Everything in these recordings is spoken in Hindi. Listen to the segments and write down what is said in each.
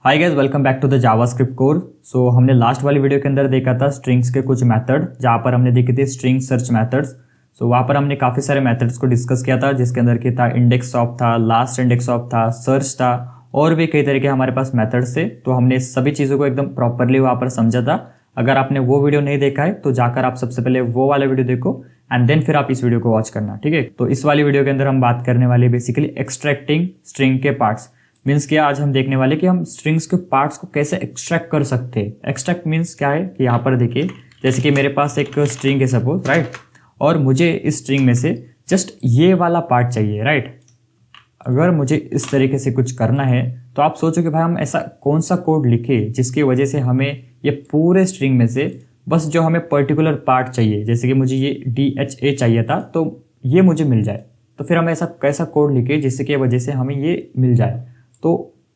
Hi guys, welcome back to the JavaScript course. So हमने लास्ट वाली वीडियो के अंदर देखा था स्ट्रिंग्स के कुछ मेथड, जहाँ पर हमने देखे थे स्ट्रिंग सर्च मेथड्स। सो वहाँ पर हमने काफ़ी सारे मेथड्स को डिस्कस किया था, जिसके अंदर की था इंडेक्स ऑफ था, लास्ट इंडेक्स ऑफ था, सर्च था और भी कई तरह के हमारे पास मेथड्स थे। तो हमने सभी चीज़ों को एकदम प्रॉपरली वहाँ पर समझा था। अगर आपने वो वीडियो नहीं देखा है तो जाकर आप सबसे पहले वो वाला वीडियो देखो एंड देन फिर आप इस वीडियो को वॉच करना, ठीक है। तो इस वाली वीडियो के अंदर हम बात करने वाले बेसिकली एक्सट्रैक्टिंग स्ट्रिंग के पार्ट्स। मीन्स क्या, आज हम देखने वाले कि हम स्ट्रिंग्स के पार्ट्स को कैसे एक्सट्रैक्ट कर सकते हैं। एक्सट्रैक्ट मीन्स क्या है कि यहाँ पर देखिए, जैसे कि मेरे पास एक स्ट्रिंग है सपोज, राइट, और मुझे इस स्ट्रिंग में से जस्ट ये वाला पार्ट चाहिए, राइट। अगर मुझे इस तरीके से कुछ करना है तो आप सोचो कि भाई हम ऐसा कौन सा कोड लिखे जिसकी वजह से हमें ये पूरे स्ट्रिंग में से बस जो हमें पर्टिकुलर पार्ट चाहिए, जैसे कि मुझे ये DHA चाहिए था तो ये मुझे मिल जाए। तो फिर हम ऐसा कैसा कोड लिखे जिससे की वजह से हमें ये मिल जाए। तो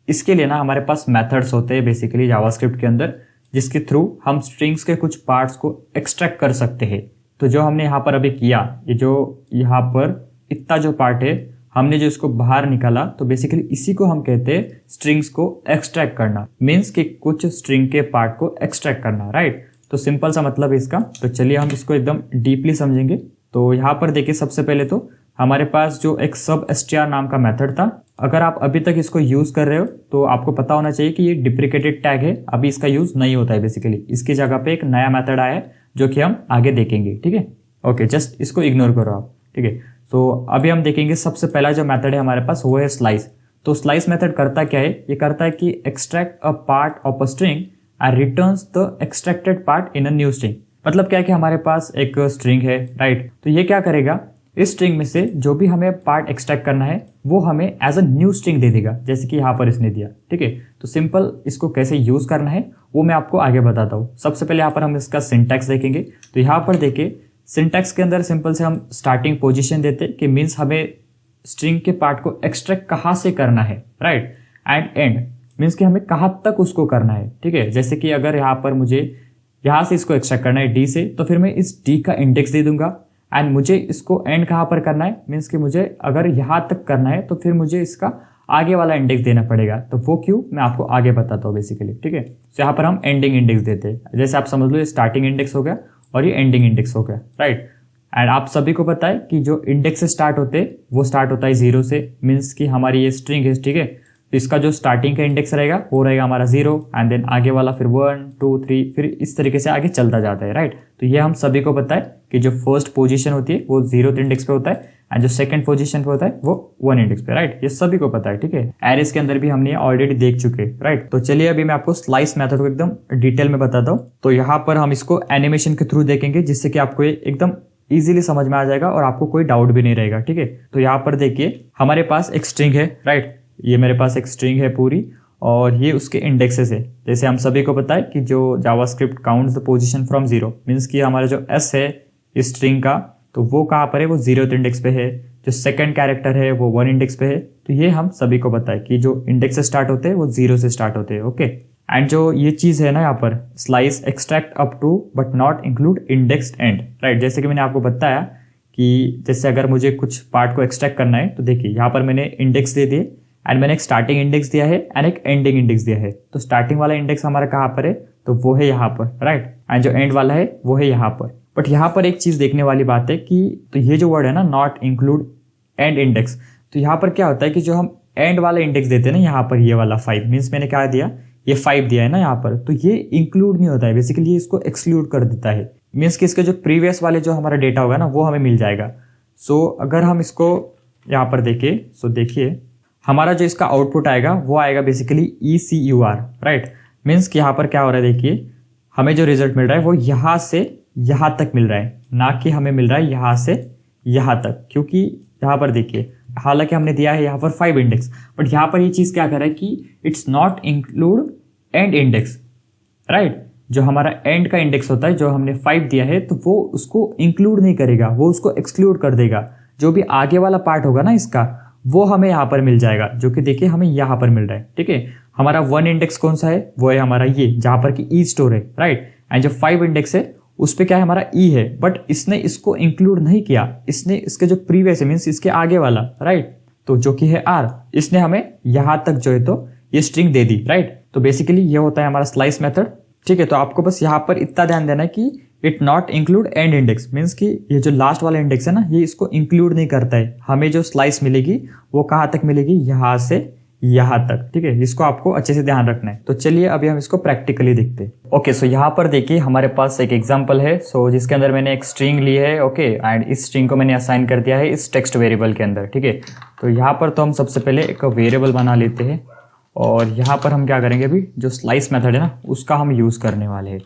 इसके लिए ना हमारे पास मेथड्स होते हैं बेसिकली जावास्क्रिप्ट के अंदर, जिसके थ्रू हम स्ट्रिंग्स के कुछ पार्ट्स को एक्सट्रैक्ट कर सकते हैं। तो जो हमने यहाँ पर अभी किया, ये जो यहाँ पर इतना जो पार्ट है हमने जो इसको बाहर निकाला, तो बेसिकली इसी को हम कहते हैं स्ट्रिंग्स को एक्सट्रैक्ट करना। मीन्स कि कुछ स्ट्रिंग के पार्ट को एक्सट्रैक्ट करना, राइट। तो सिंपल सा मतलब है इसका। तो चलिए हम इसको एकदम डीपली समझेंगे। तो यहाँ पर देखिए, सबसे पहले तो हमारे पास जो एक सब str नाम का मेथड था, अगर आप अभी तक इसको यूज कर रहे हो तो आपको पता होना चाहिए कि ये डिप्रिकेटेड टैग है, अभी इसका यूज नहीं होता है। बेसिकली इसकी जगह पे एक नया मेथड आया है जो कि हम आगे देखेंगे, ठीक है। ओके, जस्ट इसको इग्नोर करो आप, ठीक है। तो अभी हम देखेंगे सबसे पहला जो मेथड है हमारे पास, वो है स्लाइस। तो स्लाइस मेथड करता क्या है, ये करता है कि extract a part of a string and returns the extracted part in a new string. मतलब क्या है कि हमारे पास एक स्ट्रिंग है, राइट। तो ये क्या करेगा, इस स्ट्रिंग में से जो भी हमें पार्ट एक्सट्रैक्ट करना है वो हमें एज अ न्यू स्ट्रिंग दे देगा, जैसे कि यहाँ पर इसने दिया, ठीक है। तो सिंपल इसको कैसे यूज करना है वो मैं आपको आगे बताता हूँ। सबसे पहले यहाँ पर हम इसका सिंटैक्स देखेंगे। तो यहाँ पर देखिए, सिंटैक्स के अंदर सिंपल से हम स्टार्टिंग पोजीशन देते कि मीन्स हमें स्ट्रिंग के पार्ट को एक्सट्रैक्ट कहाँ से करना है, राइट, एंड एंड मीन्स कि हमें कहाँ तक उसको करना है, ठीक है। जैसे कि अगर यहाँ पर मुझे यहाँ से इसको एक्सट्रैक्ट करना है D से, तो फिर मैं इस D का इंडेक्स दे दूंगा एंड मुझे इसको एंड कहाँ पर करना है, मीन्स कि मुझे अगर यहाँ तक करना है तो फिर मुझे इसका आगे वाला इंडेक्स देना पड़ेगा। तो वो क्यों, मैं आपको आगे बताता हूँ बेसिकली, ठीक है। तो यहाँ पर हम एंडिंग इंडेक्स देते हैं। जैसे आप समझ लो ये स्टार्टिंग इंडेक्स हो गया और ये एंडिंग इंडेक्स हो गया, राइट। एंड आप सभी को पता है कि जो इंडेक्स से स्टार्ट होते हैं वो स्टार्ट होता है 0 से, मीन्स कि हमारी ये स्ट्रिंग है, ठीक है। तो इसका जो स्टार्टिंग का इंडेक्स रहेगा वो रहेगा हमारा 0 एंड देन आगे वाला फिर 1 2 3, फिर इस तरीके से आगे चलता जाता है, राइट। तो ये हम सभी को पता है कि जो फर्स्ट पोजीशन होती है वो 0th इंडेक्स पे होता है एंड जो सेकंड पोजीशन पे होता है वो 1 इंडेक्स पे, राइट। ये सभी को पता है, ठीक है। एरेस के अंदर भी हमने ये ऑलरेडी देख चुके हैं, राइट। तो चलिए अभी मैं आपको स्लाइस मेथड को एकदम डिटेल में बताता हूँ। तो यहाँ पर हम इसको एनिमेशन के थ्रू देखेंगे, जिससे कि आपको ये एकदम इजीली समझ में आ जाएगा और आपको कोई डाउट भी नहीं रहेगा, ठीक है। तो यहाँ पर देखिए, हमारे पास एक स्ट्रिंग है, राइट। ये मेरे पास एक स्ट्रिंग है पूरी और ये उसके इंडेक्सेस है। जैसे हम सभी को पता है कि जो JavaScript counts the position from 0, means कि हमारा जो S है इस स्ट्रिंग का, तो वो कहाँ पर है, वो 0th इंडेक्स पे है। जो सेकंड कैरेक्टर है वो 1 इंडेक्स पे है। तो ये हम सभी को पता है कि जो इंडेक्स से स्टार्ट होते हैं वो 0 से स्टार्ट होते हैं, ओके। एंड जो ये चीज है ना यहाँ पर, slice extract up to but not include indexed end, right. जैसे कि मैंने आपको बताया कि जैसे अगर मुझे कुछ पार्ट को एक्सट्रैक्ट करना है, तो देखिए यहाँ पर मैंने इंडेक्स दे दिए एंड मैंने एक स्टार्टिंग इंडेक्स दिया है एंड एक एंडिंग इंडेक्स दिया है। तो स्टार्टिंग वाला इंडेक्स हमारा कहाँ पर है, तो वो है यहाँ पर, राइट। एंड जो एंड वाला है वो है यहाँ पर। बट यहाँ पर एक चीज देखने वाली बात है कि तो ये जो वर्ड है ना, नॉट इंक्लूड एंड इंडेक्स, तो यहाँ पर क्या होता है कि जो हम एंड वाला इंडेक्स देते हैं ना, यहाँ पर ये वाला 5, मीन्स मैंने क्या दिया, ये 5 दिया है ना यहाँ पर, तो ये इंक्लूड नहीं होता है, बेसिकली ये इसको एक्सक्लूड कर देता है। मीन्स कि इसके जो प्रीवियस वाले जो हमारा डेटा होगा ना वो हमें मिल जाएगा। सो अगर हम इसको यहाँ पर देखें, सो देखिए हमारा जो इसका आउटपुट आएगा वो आएगा बेसिकली ECUR, राइट। मीन्स कि यहाँ पर क्या हो रहा है, देखिए हमें जो रिजल्ट मिल रहा है वो यहाँ से यहाँ तक मिल रहा है, ना कि हमें मिल रहा है यहाँ से यहाँ तक। क्योंकि यहाँ पर देखिए, हालांकि हमने दिया है यहाँ पर 5 इंडेक्स, बट यहाँ पर ये चीज़ क्या कर रहा है कि it's not include and index, right. जो हमारा एंड का इंडेक्स होता है, जो हमने 5 दिया है, तो वो उसको इंक्लूड नहीं करेगा, वो उसको एक्सक्लूड कर देगा। जो भी आगे वाला पार्ट होगा ना इसका, वो हमें यहाँ पर मिल जाएगा, जो कि देखिए हमें यहाँ पर मिल रहा है, ठीक है। हमारा 1 इंडेक्स कौन सा है, वो है हमारा ये, जहां पर कि E स्टोर है, राइट। एंड जो 5 इंडेक्स है उस पे क्या है, हमारा E है, बट इसने इसको इंक्लूड नहीं किया, इसने इसके जो प्रीवियस है मीन्स इसके आगे वाला, राइट, तो जो कि है R, इसने हमें यहाँ तक जो है तो ये स्ट्रिंग दे दी, राइट। तो बेसिकली ये होता है हमारा स्लाइस मेथड। ठीक है, तो आपको बस यहाँ पर इतना ध्यान देना है कि it not include and index, means कि ये जो लास्ट वाला इंडेक्स है ना, ये इसको इंक्लूड नहीं करता है। हमें जो स्लाइस मिलेगी वो कहाँ तक मिलेगी, यहाँ से यहाँ तक। ठीक है, इसको आपको अच्छे से ध्यान रखना है। तो चलिए अभी हम इसको प्रैक्टिकली देखते हैं। ओके, सो यहाँ पर देखिए हमारे पास एक एग्जांपल है। सो जिसके अंदर मैंने एक स्ट्रिंग ली है। ओके, एंड इस स्ट्रिंग को मैंने असाइन कर दिया है इस टेक्स्ट वेरिएबल के अंदर। ठीक है, तो यहाँ पर तो हम सबसे पहले एक वेरिएबल बना लेते हैं और यहाँ पर हम क्या करेंगे, अभी जो स्लाइस मेथड है ना उसका हम यूज़ करने वाले हैं।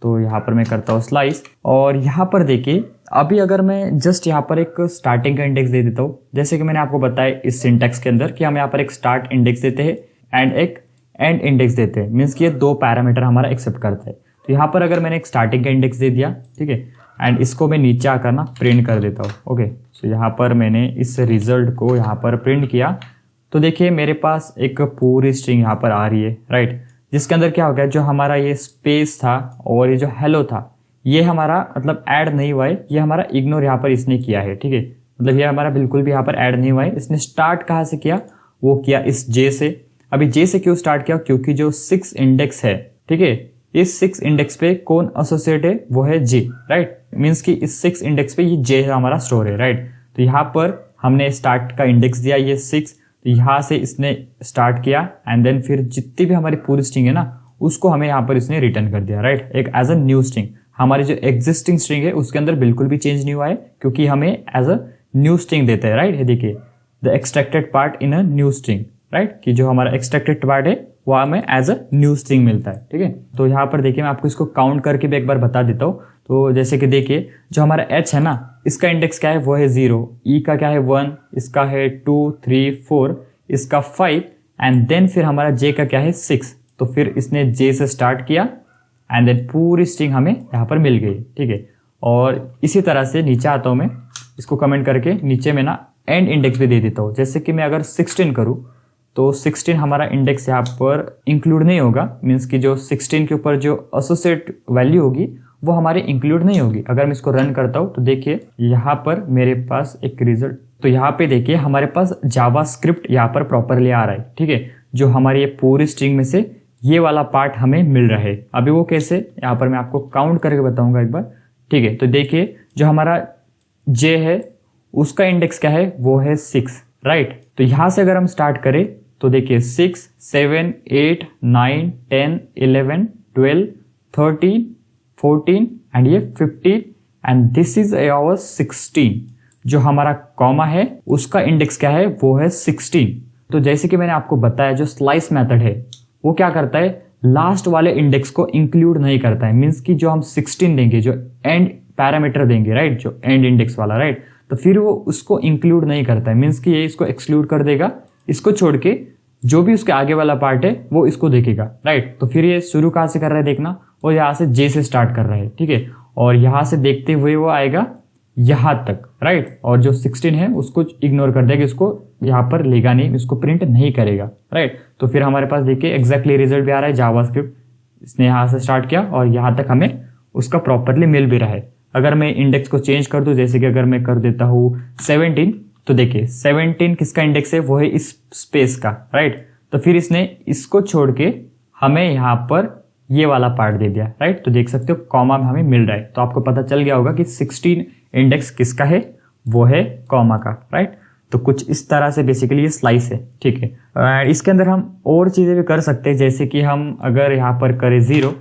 तो यहाँ पर मैं करता हूँ स्लाइस, और यहाँ पर देखिए अभी अगर मैं जस्ट यहाँ पर एक स्टार्टिंग का इंडेक्स दे देता हूँ, जैसे कि मैंने आपको बताया इस सिंटैक्स के अंदर कि हम यहाँ पर एक स्टार्ट इंडेक्स देते हैं एंड एक एंड इंडेक्स देते हैं, मीन्स कि ये दो पैरामीटर हमारा एक्सेप्ट करता है। तो यहाँ पर अगर मैंने एक स्टार्टिंग का इंडेक्स दे दिया, ठीक है, एंड इसको मैं नीचे आकर ना प्रिंट कर देता हूँ। ओके, सो यहाँ पर मैंने इस रिजल्ट को यहाँ पर प्रिंट किया, तो देखिए मेरे पास एक पूरी स्ट्रिंग यहाँ पर आ रही है, राइट, जिसके अंदर क्या हो गया, जो हमारा ये स्पेस था और ये जो हेलो था, ये हमारा मतलब ऐड नहीं हुआ है, ये हमारा इग्नोर यहाँ पर इसने किया है। ठीक है, मतलब ये हमारा बिल्कुल भी यहाँ पर ऐड नहीं हुआ है। इसने स्टार्ट कहाँ से किया, वो किया इस जे से। अभी जे से क्यों स्टार्ट किया, क्योंकि जो 6 इंडेक्स है, ठीक है, इस 6 इंडेक्स पे कौन एसोसिएट है, वो है जे, राइट, मीन्स कि इस 6 इंडेक्स पे ये जे हमारा स्टोर है, राइट। तो यहाँ पर हमने स्टार्ट का इंडेक्स दिया ये 6, तो यहाँ से इसने स्टार्ट किया एंड देन फिर जितनी भी हमारी पूरी स्ट्रिंग है ना उसको हमें यहाँ पर इसने रिटर्न कर दिया, राइट, एक एज अ न्यू स्ट्रिंग। हमारी जो एग्जिस्टिंग स्ट्रिंग है उसके अंदर बिल्कुल भी चेंज नहीं हुआ है, क्योंकि हमें एज अ न्यू स्ट्रिंग देता है, राइट। ये देखिए the extracted part in a new string, right, कि जो हमारा एक्सट्रैक्टेड पार्ट है वो हमें एज अ न्यू स्ट्रिंग मिलता है। ठीक है, तो यहाँ पर देखिए मैं आपको इसको काउंट करके भी एक बार बता देता हूँ। तो जैसे कि देखिए जो हमारा h है ना, इसका इंडेक्स क्या है, वो है 0, e का क्या है 1, इसका है 2 3 4, इसका 5, एंड देन फिर हमारा j का क्या है 6। तो फिर इसने j से स्टार्ट किया एंड देन पूरी स्ट्रिंग हमें यहाँ पर मिल गई। ठीक है, और इसी तरह से नीचे आता हूँ मैं, इसको कमेंट करके नीचे में ना एंड इंडेक्स भी दे देता हूँ। जैसे कि मैं अगर 16 करूँ तो 16 हमारा इंडेक्स यहाँ पर इंक्लूड नहीं होगा, मीन्स कि जो 16 के ऊपर जो एसोसिएट वैल्यू होगी वो हमारे इंक्लूड नहीं होगी। अगर मैं इसको रन करता हूँ तो देखिए यहाँ पर मेरे पास एक रिजल्ट, तो यहाँ पे देखिए हमारे पास जावास्क्रिप्ट यहाँ पर प्रॉपरली आ रहा है। ठीक है, जो हमारी ये पूरी स्ट्रिंग में से ये वाला पार्ट हमें मिल रहा है। अभी वो कैसे, यहाँ पर मैं आपको काउंट करके बताऊंगा एक बार। ठीक है, तो देखिए जो हमारा जे है उसका इंडेक्स क्या है, वो है 6, राइट। तो यहाँ से अगर हम स्टार्ट करें तो देखिए 6 7 8 9 10 11 12 13 14 एंड ये 15 एंड दिस इज आवर 16। जो हमारा कॉमा है उसका इंडेक्स क्या है, वो है 16। तो जैसे कि मैंने आपको बताया जो स्लाइस मेथड है वो क्या करता है, लास्ट वाले इंडेक्स को इंक्लूड नहीं करता है, मीन्स कि जो हम 16 देंगे, जो एंड पैरामीटर देंगे, राइट, जो एंड इंडेक्स वाला, राइट, तो फिर वो उसको इंक्लूड नहीं करता है, मीन्स कि ये इसको एक्सक्लूड कर देगा। इसको छोड़ के जो भी उसके आगे वाला पार्ट है वो इसको देखेगा, राइट। तो फिर ये शुरू कहाँ से कर रहा है देखना, और यहाँ से जे से स्टार्ट कर रहा है। ठीक है, और यहाँ से देखते हुए वो आएगा यहाँ तक, राइट, और जो 16 है उसको इग्नोर कर देगा, इसको यहाँ पर लेगा नहीं, इसको प्रिंट नहीं करेगा, राइट। तो फिर हमारे पास देखिए एग्जैक्टली रिजल्ट भी आ रहा है, जावास्क्रिप्ट इसने यहाँ से स्टार्ट किया और यहाँ तक हमें उसका प्रॉपरली मिल भी रहा है। अगर मैं इंडेक्स को चेंज कर दूं, जैसे कि अगर मैं कर देता हूँ 17, तो देखिए 17 किसका इंडेक्स है, वो है इस स्पेस का, राइट। तो फिर इसने इसको छोड़ के हमें यहाँ पर ये वाला पार्ट दे दिया, राइट। तो देख सकते हो कॉमा में हमें मिल रहा है, तो आपको पता चल गया होगा कि 16 इंडेक्स किसका है, वो है कॉमा का, राइट। तो कुछ इस तरह से बेसिकली ये स्लाइस है। ठीक है, इसके अंदर हम और चीजें भी कर सकते हैं, जैसे कि हम अगर यहाँ पर करें 0,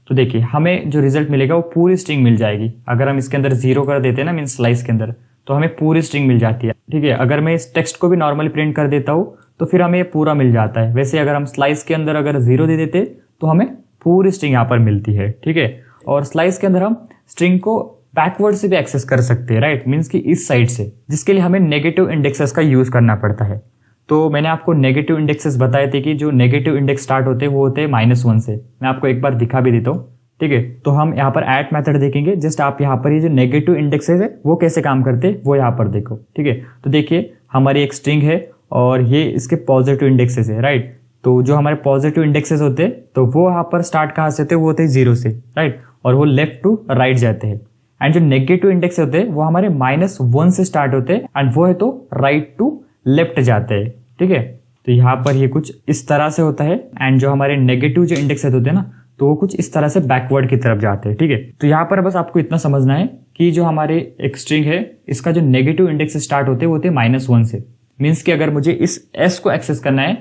तो देखिए हमें जो रिजल्ट मिलेगा वो पूरी स्ट्रिंग मिल जाएगी। अगर हम इसके अंदर 0 कर देते हैं ना, मीन स्लाइस के अंदर, तो हमें पूरी स्ट्रिंग मिल जाती है। ठीक है, अगर मैं इस टेक्स्ट को भी नॉर्मली प्रिंट कर देता हूँ तो फिर हमें ये पूरा मिल जाता है। वैसे अगर हम स्लाइस के अंदर अगर 0 दे देते तो हमें पूरी स्ट्रिंग यहाँ पर मिलती है। ठीक है, और स्लाइस के अंदर हम स्ट्रिंग को बैकवर्ड से भी एक्सेस कर सकते हैं, राइट, मीन्स कि इस साइड से, जिसके लिए हमें नेगेटिव इंडेक्सेस का यूज करना पड़ता है। तो मैंने आपको नेगेटिव इंडेक्सेस बताए थे कि जो नेगेटिव इंडेक्स स्टार्ट होते हैं वो होते हैं -1 से। मैं आपको एक बार दिखा भी देता हूँ। ठीक है, तो हम यहाँ पर ऐड मेथड देखेंगे। जस्ट आप यहाँ पर ये जो नेगेटिव इंडेक्सेस है वो कैसे काम करते हैं वो यहाँ पर देखो। ठीक है, तो देखिए हमारी एक स्ट्रिंग है और ये इसके पॉजिटिव इंडेक्सेस है, राइट। तो जो हमारे पॉजिटिव इंडेक्सेस होते हैं तो वो यहाँ पर स्टार्ट कहाँ से होते हैं, वो होते हैं 0 से, राइट, और वो लेफ्ट टू राइट जाते हैं। एंड जो नेगेटिव इंडेक्स होते हैं वो हमारे -1 से स्टार्ट होते हैं एंड वो है तो राइट टू लेफ्ट जाते हैं। ठीक है, तो यहाँ पर ये कुछ इस तरह से होता है, एंड जो हमारे नेगेटिव जो इंडेक्स होते हैं ना, तो वो कुछ इस तरह से बैकवर्ड की तरफ जाते हैं। ठीक है, तो यहाँ पर बस आपको इतना समझना है कि जो हमारे एक स्ट्रिंग है, इसका जो नेगेटिव इंडेक्स से स्टार्ट होते हैं वो होते हैं -1 से। मीन्स कि अगर मुझे इस s को एक्सेस करना है,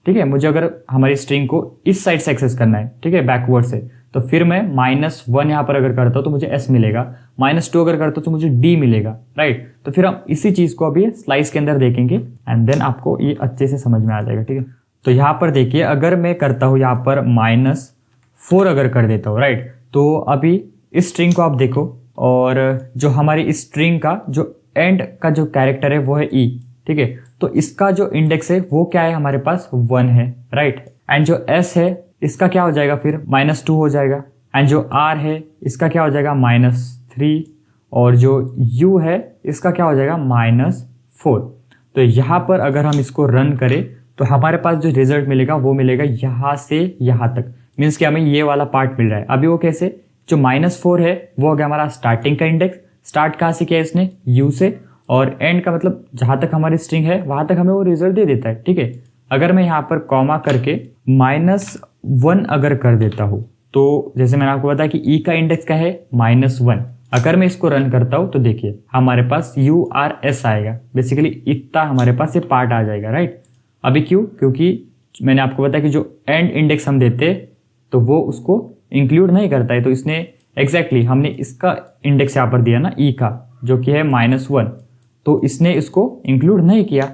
ठीक है, मुझे अगर हमारी स्ट्रिंग को इस साइड से एक्सेस करना है, ठीक है, बैकवर्ड से, तो फिर मैं -1 यहाँ पर अगर करता हूँ तो मुझे s मिलेगा, -2 अगर करता हूँ तो मुझे d मिलेगा, राइट। तो फिर हम इसी चीज को अभी स्लाइस के अंदर देखेंगे एंड देन आपको ये अच्छे से समझ में आ जाएगा। ठीक है, तो यहाँ पर देखिए, अगर मैं करता हूँ यहाँ पर -4 अगर कर देता हूँ, राइट, तो अभी इस स्ट्रिंग को आप देखो, और जो हमारी इस स्ट्रिंग का जो एंड का जो कैरेक्टर है वो है e, ठीक है, तो इसका जो इंडेक्स है वो क्या है, हमारे पास 1 है, राइट। एंड जो s है इसका क्या हो जाएगा, फिर -2 हो जाएगा। एंड जो r है इसका क्या हो जाएगा, -3, और जो u है इसका क्या हो जाएगा, -4। तो यहाँ पर अगर हम इसको रन करें तो हमारे पास जो रिजल्ट मिलेगा वो मिलेगा यहाँ से यहाँ तक। मीन्स कि हमें ये वाला पार्ट मिल रहा है। अभी वो कैसे, जो -4 है वो हो गया हमारा स्टार्टिंग का इंडेक्स, स्टार्ट कहाँ से किया है इसने, u से, और एंड का मतलब जहां तक हमारी स्ट्रिंग है वहां तक हमें वो रिजल्ट दे देता है। ठीक है, अगर मैं यहाँ पर कॉमा करके -1 अगर कर देता हूँ, तो जैसे मैंने आपको बताया कि e का इंडेक्स क्या है, -1। अगर मैं इसको रन करता हूँ तो देखिए हमारे पास URS आएगा, बेसिकली इतना हमारे पास ये पार्ट आ जाएगा, राइट। अभी क्यों, क्योंकि मैंने आपको बताया कि जो एंड इंडेक्स हम देते तो वो उसको इंक्लूड नहीं करता है, तो इसने एग्जैक्टली हमने इसका इंडेक्स यहाँ पर दिया ना e का, जो कि है -1, तो इसने इसको इंक्लूड नहीं किया,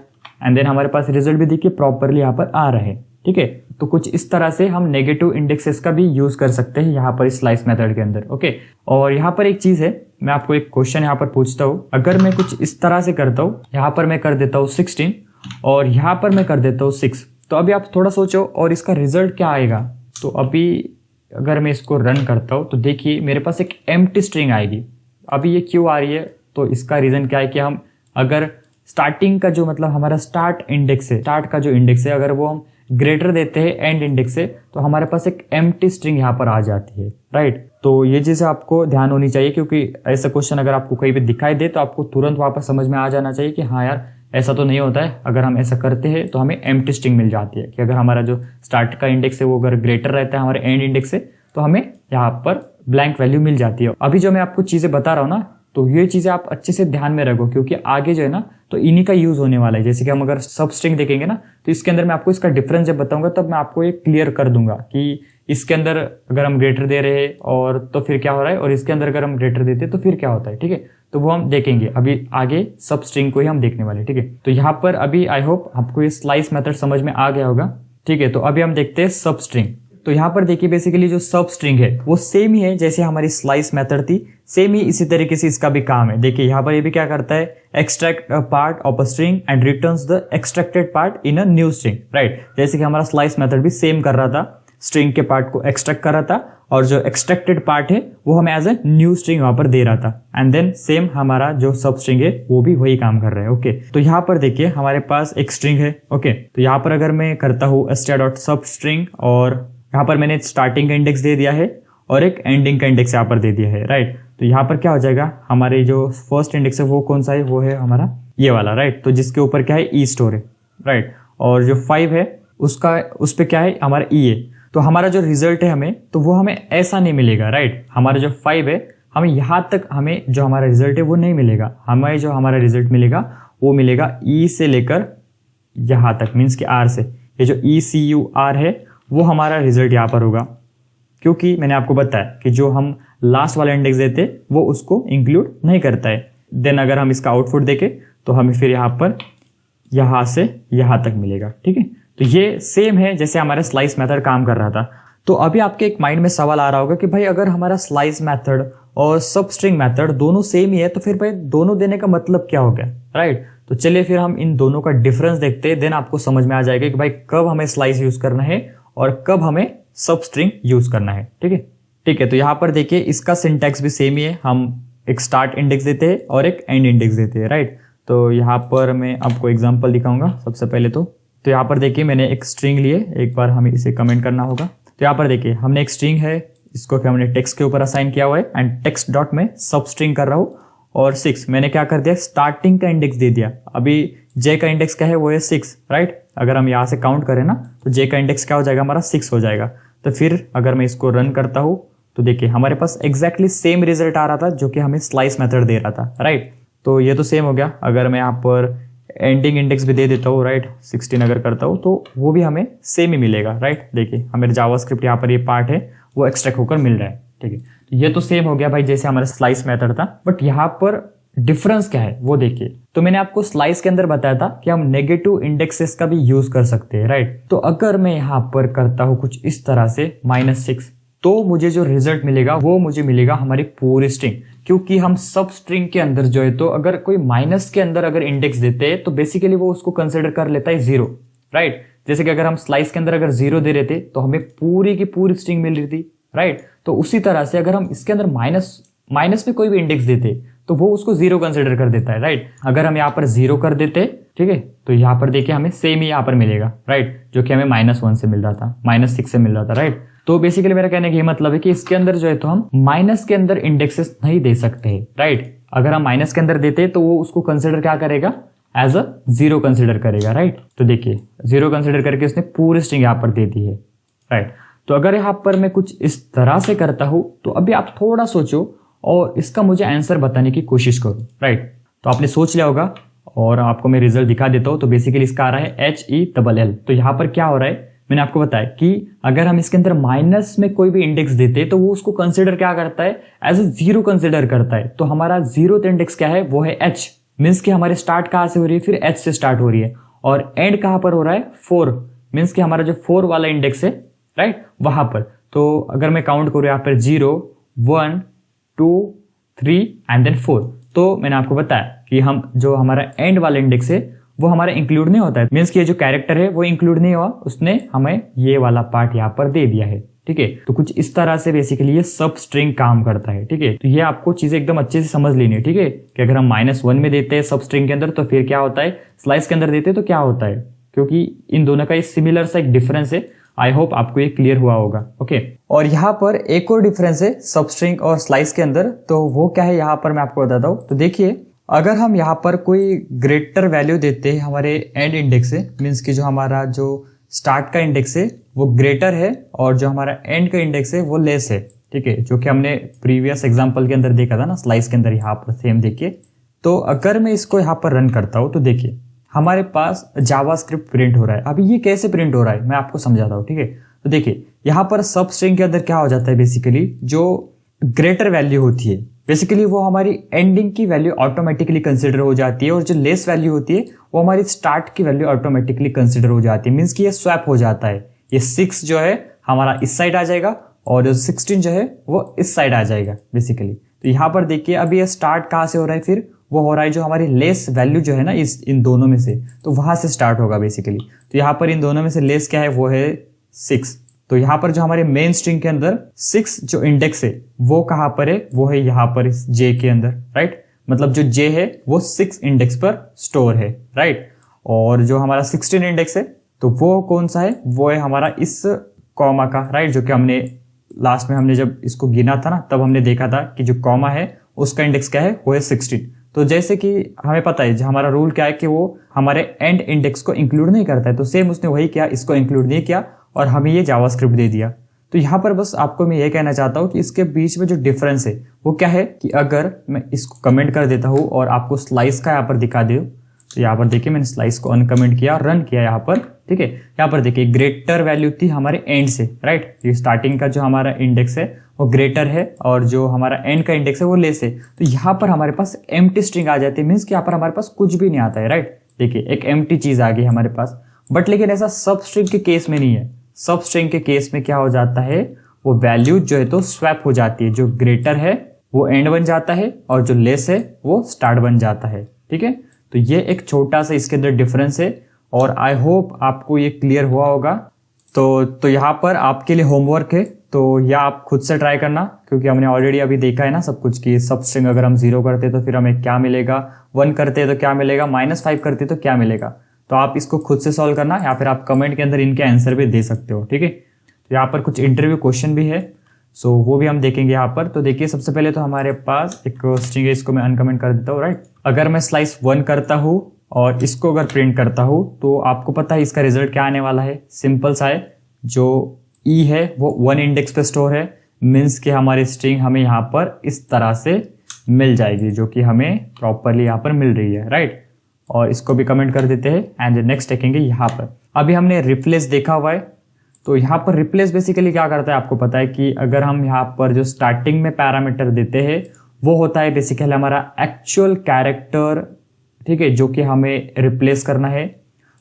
एंड देन हमारे पास रिजल्ट भी देखिए प्रॉपरली यहाँ पर आ रहा है। ठीक है, तो कुछ इस तरह से हम नेगेटिव इंडेक्सेस का भी यूज कर सकते हैं यहाँ पर इस स्लाइस मेथड के अंदर। ओके, और यहाँ पर एक चीज है, मैं आपको एक क्वेश्चन यहाँ पर पूछता हूँ। अगर मैं कुछ इस तरह से करता हूँ, यहाँ पर मैं कर देता हूँ 16 और यहाँ पर मैं कर देता हूँ 6, तो अभी आप थोड़ा सोचो और इसका रिजल्ट क्या आएगा। तो अभी अगर मैं इसको रन करता हूँ तो देखिए मेरे पास एक एम्प्टी स्ट्रिंग आएगी। अभी ये क्यों आ रही है, तो इसका रीजन क्या है कि हम अगर स्टार्टिंग का जो मतलब हमारा स्टार्ट इंडेक्स है, स्टार्ट का जो इंडेक्स है, अगर वो हम ग्रेटर देते हैं एंड इंडेक्स से, तो हमारे पास एक एम्प्टी स्ट्रिंग यहाँ पर आ जाती है, राइट। तो ये चीजें आपको ध्यान होनी चाहिए, क्योंकि ऐसा क्वेश्चन अगर आपको कहीं भी दिखाई दे तो आपको तुरंत वापस समझ में आ जाना चाहिए कि हाँ यार ऐसा तो नहीं होता है। अगर हम ऐसा करते हैं तो हमें एम्प्टी स्ट्रिंग मिल जाती है, कि अगर हमारा जो स्टार्ट का इंडेक्स है वो अगर ग्रेटर रहता है हमारे एंड इंडेक्स से, तो हमें यहाँ पर ब्लैंक वैल्यू मिल जाती है। अभी जो मैं आपको चीजें बता रहा हूँ ना, तो ये चीजें आप अच्छे से ध्यान में रखो, क्योंकि आगे जो है ना तो इन्हीं का यूज होने वाला है। जैसे कि हम अगर सब स्ट्रिंग देखेंगे ना, तो इसके अंदर मैं आपको इसका डिफरेंस जब बताऊंगा तब मैं आपको ये क्लियर कर दूंगा कि इसके अंदर अगर हम ग्रेटर दे रहे हैं और तो फिर क्या हो रहा है, और इसके अंदर अगर हम ग्रेटर देते हैं तो फिर क्या होता है। ठीक है, तो वो हम देखेंगे अभी आगे, सब स्ट्रिंग को ही हम देखने वाले। ठीक है, तो यहाँ पर अभी आई होप आपको ये स्लाइस मेथड समझ में आ गया होगा। ठीक है, तो अभी हम देखते हैं सब स्ट्रिंग। तो यहाँ पर देखिए बेसिकली जो सब स्ट्रिंग है वो सेम ही है जैसे हमारी स्लाइस मेथड थी, सेम ही इसी तरीके से इसका भी काम है। देखिए यहाँ पर ये भी क्या करता है, extract a part of a string and returns the extracted part in a new string, right. जैसे कि हमारा स्लाइस मेथड भी सेम कर रहा था, स्ट्रिंग के पार्ट को एक्सट्रैक्ट कर रहा था और जो एक्सट्रैक्टेड पार्ट है वो हमें एज ए न्यू स्ट्रिंग वहां पर दे रहा था, एंड देन सेम हमारा जो सब स्ट्रिंग है वो भी वही काम कर रहा है। ओके, तो यहाँ पर देखिए हमारे पास एक स्ट्रिंग है। ओके, तो यहाँ पर अगर मैं करता हूँ str.substring और यहाँ पर मैंने स्टार्टिंग का इंडेक्स दे दिया है और एक एंडिंग का इंडेक्स यहाँ पर दे दिया है, राइट। तो यहाँ पर क्या हो जाएगा, हमारे जो फर्स्ट इंडेक्स है वो कौन सा है, वो है हमारा ये वाला, राइट। तो जिसके ऊपर क्या है, ई स्टोर है, राइट। और जो 5 है उसका उस पर क्या है, हमारा ई है। तो हमारा जो रिजल्ट है हमें, तो वो हमें ऐसा नहीं मिलेगा, राइट। हमारा जो 5 है हमें यहाँ तक हमें जो हमारा रिजल्ट है वो नहीं मिलेगा। हमें जो हमारा रिजल्ट मिलेगा वो मिलेगा ई से लेकर यहाँ तक, मीन्स कि आर से। ये जो ECUR है वो हमारा रिजल्ट यहाँ पर होगा, क्योंकि मैंने आपको बताया कि जो हम लास्ट वाला इंडेक्स देते वो उसको इंक्लूड नहीं करता है। देन अगर हम इसका आउटपुट देखें तो हमें फिर यहाँ पर यहाँ से यहाँ तक मिलेगा। ठीक है, तो ये सेम है जैसे हमारा स्लाइस मेथड काम कर रहा था। तो अभी आपके एक माइंड में सवाल आ रहा होगा कि भाई अगर हमारा स्लाइस मेथड और सबस्ट्रिंग मेथड दोनों सेम ही है तो फिर भाई दोनों देने का मतलब क्या हो गया, राइट। तो चलिए फिर हम इन दोनों का डिफरेंस देखते हैं, देन आपको समझ में आ जाएगा कि भाई कब हमें स्लाइस यूज करना है और कब हमें सबस्ट्रिंग यूज करना है। ठीक है, ठीक है, तो यहाँ पर देखिए इसका सिंटैक्स भी सेम ही है। हम एक स्टार्ट इंडेक्स देते हैं और एक एंड इंडेक्स देते हैं, राइट। तो यहाँ पर मैं आपको एग्जांपल दिखाऊंगा सबसे पहले। तो यहाँ पर देखिए मैंने एक स्ट्रिंग लिए, एक बार हमें इसे कमेंट करना होगा। तो यहाँ पर देखिए हमने एक स्ट्रिंग है, इसको क्या हमने टेक्स्ट के ऊपर असाइन किया हुआ है एंड टेक्स्ट डॉट में सब स्ट्रिंग कर रहा हूँ। और 6 मैंने क्या कर दिया, स्टार्टिंग का इंडेक्स दे दिया। अभी जे का इंडेक्स क्या है, वो है 6, राइट। अगर हम यहाँ से काउंट करें ना तो जे का इंडेक्स क्या हो जाएगा, हमारा 6 हो जाएगा। तो फिर अगर मैं इसको रन करता हूँ तो देखिए हमारे पास एग्जैक्टली सेम रिजल्ट आ रहा था जो कि हमें स्लाइस मेथड दे रहा था, राइट। तो ये तो सेम हो गया। अगर मैं यहाँ पर एंडिंग इंडेक्स भी दे देता हूँ, राइट, 16 अगर करता हूँ तो वो भी हमें सेम ही मिलेगा, राइट। देखिए हमारे जावास्क्रिप्ट यहाँ पर ये पार्ट है वो एक्सट्रैक्ट होकर मिल रहा है, ठीक है। तो ये तो सेम हो गया भाई जैसे हमारा स्लाइस मेथड था, बट यहाँ पर डिफरेंस क्या है वो देखिए। तो मैंने आपको स्लाइस के अंदर बताया था कि हम नेगेटिव इंडेक्सेस का भी यूज कर सकते हैं, राइट। तो अगर मैं यहाँ पर करता हूँ कुछ इस तरह से -6, तो मुझे जो रिजल्ट मिलेगा वो मुझे मिलेगा हमारी पूरी स्ट्रिंग, क्योंकि हम सब स्ट्रिंग के अंदर जो है तो अगर कोई माइनस के अंदर अगर इंडेक्स देते हैं तो बेसिकली वो उसको कंसिडर कर लेता है 0, राइट। जैसे कि अगर हम स्लाइस के अंदर अगर 0 दे रहे थे तो हमें पूरी की पूरी स्ट्रिंग मिल रही थी, राइट। तो उसी तरह से अगर हम इसके अंदर माइनस में कोई भी इंडेक्स देते तो वो उसको 0 कंसिडर कर देता है, राइट। अगर हम यहाँ पर 0 कर देते, ठीक है, तो यहाँ पर देखिए हमें सेम ही यहाँ पर मिलेगा, राइट, जो कि हमें -1 से मिल रहा था, -6 से मिल रहा था, राइट। तो बेसिकली मेरा कहने का ये मतलब है कि इसके अंदर जो है तो हम माइनस के अंदर इंडेक्सेस नहीं दे सकते, राइट। अगर हम माइनस के अंदर देते तो वो उसको कंसिडर क्या करेगा, एज अ 0 कंसिडर करेगा, राइट। तो देखिए 0 कंसिडर करके उसने पूरी स्ट्रिंग यहाँ पर दे दी है, राइट। तो अगर यहाँ पर मैं कुछ इस तरह से करता हूं तो अभी आप थोड़ा सोचो और इसका मुझे आंसर बताने की कोशिश करो, राइट। तो आपने सोच लिया होगा और आपको मैं रिजल्ट दिखा देता हूं। तो बेसिकली इसका आ रहा है HELL। तो यहाँ पर क्या हो रहा है, मैंने आपको बताया कि अगर हम इसके अंदर माइनस में कोई भी इंडेक्स देते तो वो उसको कंसिडर क्या करता है, एज अ 0 कंसिडर करता है। तो हमारा 0th इंडेक्स क्या है, वो है H, मीन्स कि हमारे स्टार्ट कहाँ से हो रही है, फिर H से स्टार्ट हो रही है, और एंड कहाँ पर हो रहा है, 4, मीन्स कि हमारा जो 4 वाला इंडेक्स है, राइट, वहां पर। तो अगर मैं काउंट करूँ यहाँ पर 0, 1, 2, 3 एंड देन 4, तो मैंने आपको बताया कि हम जो हमारा एंड वाला इंडेक्स है वो हमारा इंक्लूड नहीं होता है, मीन्स कि ये जो कैरेक्टर है वो इंक्लूड नहीं हुआ, उसने हमें ये वाला पार्ट यहाँ पर दे दिया है, ठीक है। तो कुछ इस तरह से बेसिकली ये सब स्ट्रिंग काम करता है, ठीक है। तो ये आपको चीजें एकदम अच्छे से समझ लेनी है, ठीक है, कि अगर हम -1 में देते हैं सब स्ट्रिंग के अंदर तो फिर क्या होता है, स्लाइस के अंदर देते तो क्या होता है, क्योंकि इन दोनों का सिमिलर सा एक डिफरेंस है। आई होप आपको ये क्लियर हुआ होगा, ओके। और यहाँ पर एक और डिफरेंस है सब स्ट्रिंग और स्लाइस के अंदर, तो वो क्या है यहाँ पर मैं आपको बताता हूँ। तो देखिए अगर हम यहाँ पर कोई ग्रेटर वैल्यू देते हैं हमारे एंड इंडेक्स से, मीन्स कि जो हमारा जो स्टार्ट का इंडेक्स है वो ग्रेटर है और जो हमारा एंड का इंडेक्स है वो लेस है, ठीक है, जो कि हमने प्रीवियस एग्जांपल के अंदर देखा था ना, स्लाइस के अंदर यहाँ पर सेम देखिए। तो अगर मैं इसको यहाँ पर रन करता हूँ तो देखिए हमारे पास जावास्क्रिप्ट प्रिंट हो रहा है। अभी ये कैसे प्रिंट हो रहा है मैं आपको समझाता हूँ, ठीक है। तो देखिए यहाँ पर सब स्ट्रिंग के अंदर क्या हो जाता है, बेसिकली जो ग्रेटर वैल्यू होती है बेसिकली वो हमारी एंडिंग की वैल्यू ऑटोमेटिकली कंसिडर हो जाती है, और जो लेस वैल्यू होती है वो हमारी स्टार्ट की वैल्यू ऑटोमेटिकली कंसिडर हो जाती है। मीन्स कि ये स्वैप हो जाता है, ये 6 जो है हमारा इस साइड आ जाएगा और जो 16 जो है वो इस साइड आ जाएगा बेसिकली। तो यहाँ पर देखिए अभी ये स्टार्ट कहाँ से हो रहा है, फिर वो हो रहा है जो हमारी लेस वैल्यू जो है ना इन दोनों में से, तो वहां से स्टार्ट होगा बेसिकली। तो यहाँ पर इन दोनों में से लेस क्या है, वो है 6। तो यहाँ पर जो हमारे मेन स्ट्रिंग के अंदर 6 जो इंडेक्स है वो कहाँ पर है, वो है यहाँ पर इस J के अंदर, राइट। मतलब जो J है वो 6 इंडेक्स पर स्टोर है, राइट। और जो हमारा 16 इंडेक्स है तो वो कौन सा है, वो है हमारा इस कॉमा का, राइट, जो कि हमने लास्ट में हमने जब इसको गिना था ना तब हमने देखा था कि जो कॉमा है उसका इंडेक्स क्या है, वो है 16। तो जैसे कि हमें पता है जो हमारा रूल क्या है कि वो हमारे एंड इंडेक्स को इंक्लूड नहीं करता है, तो सेम उसने वही किया, इसको इंक्लूड नहीं किया और हमें ये जावास्क्रिप्ट दे दिया। तो यहाँ पर बस आपको मैं ये कहना चाहता हूँ कि इसके बीच में जो डिफरेंस है वो क्या है, कि अगर मैं इसको कमेंट कर देता हूँ और आपको स्लाइस का यहाँ पर दिखा दूँ, तो यहाँ पर देखिए मैंने स्लाइस को अनकमेंट किया, रन किया यहाँ पर, ठीक है। यहाँ पर देखिए ग्रेटर वैल्यू थी हमारे एंड से, राइट। ये स्टार्टिंग का जो हमारा इंडेक्स है वो ग्रेटर है और जो हमारा एंड का इंडेक्स है वो लेस है। तो यहाँ पर हमारे पास एम्प्टी स्ट्रिंग आ जाती है, मीन्स कि यहाँ पर हमारे पास कुछ भी नहीं आता है, राइट। देखिए एक एम्प्टी चीज आ गई हमारे पास, बट लेकिन ऐसा सब स्ट्रिंग के केस में नहीं है। सब स्ट्रिंग के केस में क्या हो जाता है, वो वैल्यू जो है तो स्वैप हो जाती है, जो ग्रेटर है वो एंड बन जाता है और जो लेस है वो स्टार्ट बन जाता है, ठीक है। तो ये एक छोटा सा इसके अंदर डिफरेंस है और आई होप आपको ये क्लियर हुआ होगा। तो यहाँ पर आपके लिए होमवर्क है, तो या आप खुद से ट्राई करना, क्योंकि हमने ऑलरेडी अभी देखा है ना सब कुछ कि सब स्ट्रिंग अगर हम 0 करते तो फिर हमें क्या मिलेगा, 1 करते तो क्या मिलेगा, -5 करते तो क्या मिलेगा। तो आप इसको खुद से सॉल्व करना या फिर आप कमेंट के अंदर इनके आंसर भी दे सकते हो, ठीक है। तो यहाँ पर कुछ इंटरव्यू क्वेश्चन भी है, सो वो भी हम देखेंगे यहाँ पर। तो देखिए सबसे पहले तो हमारे पास एक स्ट्रिंग है, इसको मैं अनकमेंट कर देता हूँ, राइट। अगर मैं स्लाइस 1 करता हूँ और इसको अगर प्रिंट करता हूँ तो आपको पता है इसका रिजल्ट क्या आने वाला है, सिंपल सा है। जो ई है वो 1 इंडेक्स पे स्टोर है, मीन्स कि हमारी स्ट्रिंग हमें यहाँ पर इस तरह से मिल जाएगी, जो कि हमें प्रॉपरली यहाँ पर मिल रही है, राइट। और इसको भी कमेंट कर देते हैं एंड नेक्स्ट देखेंगे यहाँ पर। अभी हमने रिप्लेस देखा हुआ है, तो यहाँ पर रिप्लेस बेसिकली क्या करता है आपको पता है कि अगर हम यहाँ पर जो स्टार्टिंग में पैरामीटर देते हैं वो होता है बेसिकली हमारा एक्चुअल कैरेक्टर, ठीक है, जो कि हमें रिप्लेस करना है।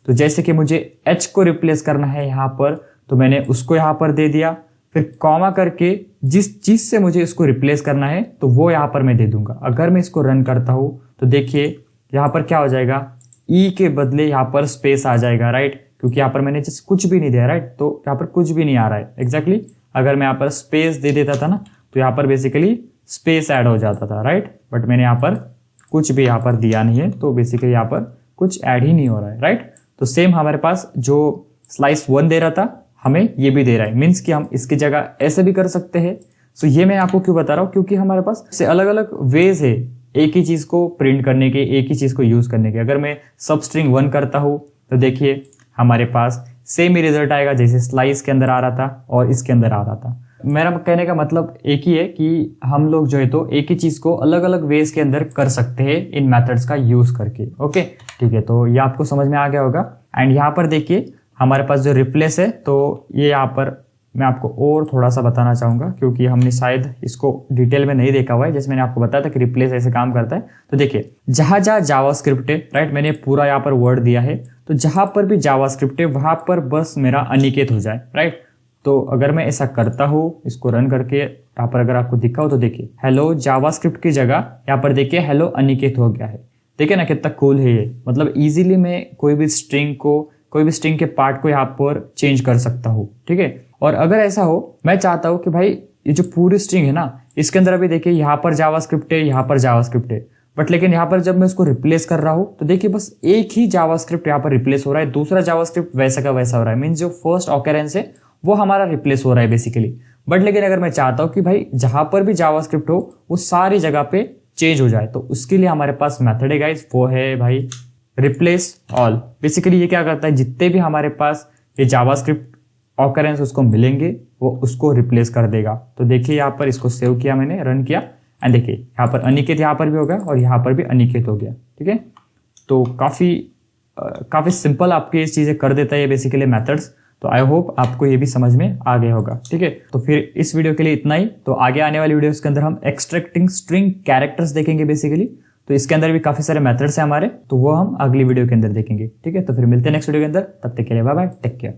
तो जैसे कि मुझे h को रिप्लेस करना है यहाँ पर, तो मैंने उसको यहाँ पर दे दिया, फिर कॉमा करके जिस चीज से मुझे इसको रिप्लेस करना है तो वो यहाँ पर मैं दे दूंगा। अगर मैं इसको रन करता हूँ तो देखिए यहाँ पर क्या हो जाएगा, ई के बदले यहाँ पर स्पेस आ जाएगा, राइट, क्योंकि यहाँ पर मैंने जस्ट कुछ भी नहीं दिया, राइट, तो यहाँ पर कुछ भी नहीं आ रहा है एग्जैक्टली। अगर मैं यहाँ पर स्पेस दे देता था ना तो यहाँ पर बेसिकली स्पेस ऐड हो जाता था, राइट, बट मैंने यहाँ पर कुछ भी यहाँ पर दिया नहीं है, तो बेसिकली यहाँ पर कुछ ऐड ही नहीं हो रहा है, राइट। तो सेम हमारे पास जो स्लाइस 1 दे रहा था हमें ये भी दे रहा है, मीन्स कि हम इसकी जगह ऐसे भी कर सकते हैं। सो ये मैं आपको क्यों बता रहा हूँ, क्योंकि हमारे पास से अलग अलग वेज है एक ही चीज को प्रिंट करने के, एक ही चीज को यूज करने के। अगर मैं सब स्ट्रिंग 1 करता हूँ तो देखिए हमारे पास सेम ही रिजल्ट आएगा जैसे स्लाइस के अंदर आ रहा था और इसके अंदर आ रहा था। मेरा कहने का मतलब एक ही है कि हम लोग जो है तो एक ही चीज को अलग अलग वेज के अंदर कर सकते हैं इन मेथड्स का यूज करके। ओके ठीक है, तो ये आपको समझ में आ गया होगा। एंड यहाँ पर देखिए हमारे पास जो रिप्लेस है, तो ये यहाँ पर मैं आपको और थोड़ा सा बताना चाहूंगा क्योंकि हमने शायद इसको डिटेल में नहीं देखा हुआ है। जैसे मैंने आपको बताया था कि रिप्लेस ऐसे काम करता है, तो देखिए जहां जहां जावास्क्रिप्ट है, राइट, मैंने पूरा यहाँ पर वर्ड दिया है, तो जहां पर भी जावास्क्रिप्ट है वहां पर बस मेरा अनिकेत हो जाए, राइट। तो अगर मैं ऐसा करता हूँ, इसको रन करके यहाँ पर अगर आपको दिखा हो तो देखिए हेलो जावास्क्रिप्ट की जगह यहाँ पर देखिए हेलो अनिकेत हो गया है। देखिए ना कितना कूल है ये, मतलब इजीली मैं कोई भी स्ट्रिंग के पार्ट को यहाँ पर चेंज कर सकता हूँ, ठीक है। और अगर ऐसा हो, मैं चाहता हूँ कि भाई ये जो पूरी स्ट्रिंग है ना, इसके अंदर अभी देखिए यहाँ पर जावास्क्रिप्ट है, यहाँ पर जावास्क्रिप्ट है, बट लेकिन यहाँ पर जब मैं इसको रिप्लेस कर रहा हूँ तो देखिए बस एक ही जावास्क्रिप्ट यहाँ पर रिप्लेस हो रहा है, दूसरा जावास्क्रिप्ट वैसा का वैसा हो रहा है, मीन्स जो फर्स्ट ऑकरेंस है वो हमारा रिप्लेस हो रहा है बेसिकली। बट लेकिन अगर मैं चाहता हूँ कि भाई जहां पर भी जावास्क्रिप्ट हो वो सारी जगह पे चेंज हो जाए, तो उसके लिए हमारे पास मेथड है गाइस, वो है भाई रिप्लेस ऑल। बेसिकली ये क्या करता है, जितने भी हमारे पास ये जावास्क्रिप्ट ऑकरेंस उसको मिलेंगे वो उसको रिप्लेस कर देगा। तो देखिए यहाँ पर इसको सेव किया मैंने, रन किया एंड देखिए यहाँ पर अनिकेत यहाँ पर भी हो गया और यहाँ पर भी अनिकेत हो गया, ठीक है। तो काफी सिंपल आपके ये चीजें कर देता है ये बेसिकली मेथड्स। तो आई होप आपको ये भी समझ में आ गया होगा, ठीक है। तो फिर इस वीडियो के लिए इतना ही। तो आगे आने वाली वीडियोस के अंदर हम एक्सट्रैक्टिंग स्ट्रिंग कैरेक्टर्स देखेंगे बेसिकली, तो इसके अंदर भी काफी सारे मेथड्स हैं हमारे, तो वो हम अगली वीडियो के अंदर देखेंगे, ठीक है। तो फिर मिलते हैं नेक्स्ट वीडियो के अंदर, तब तक के लिए बाय बाय, टेक केयर।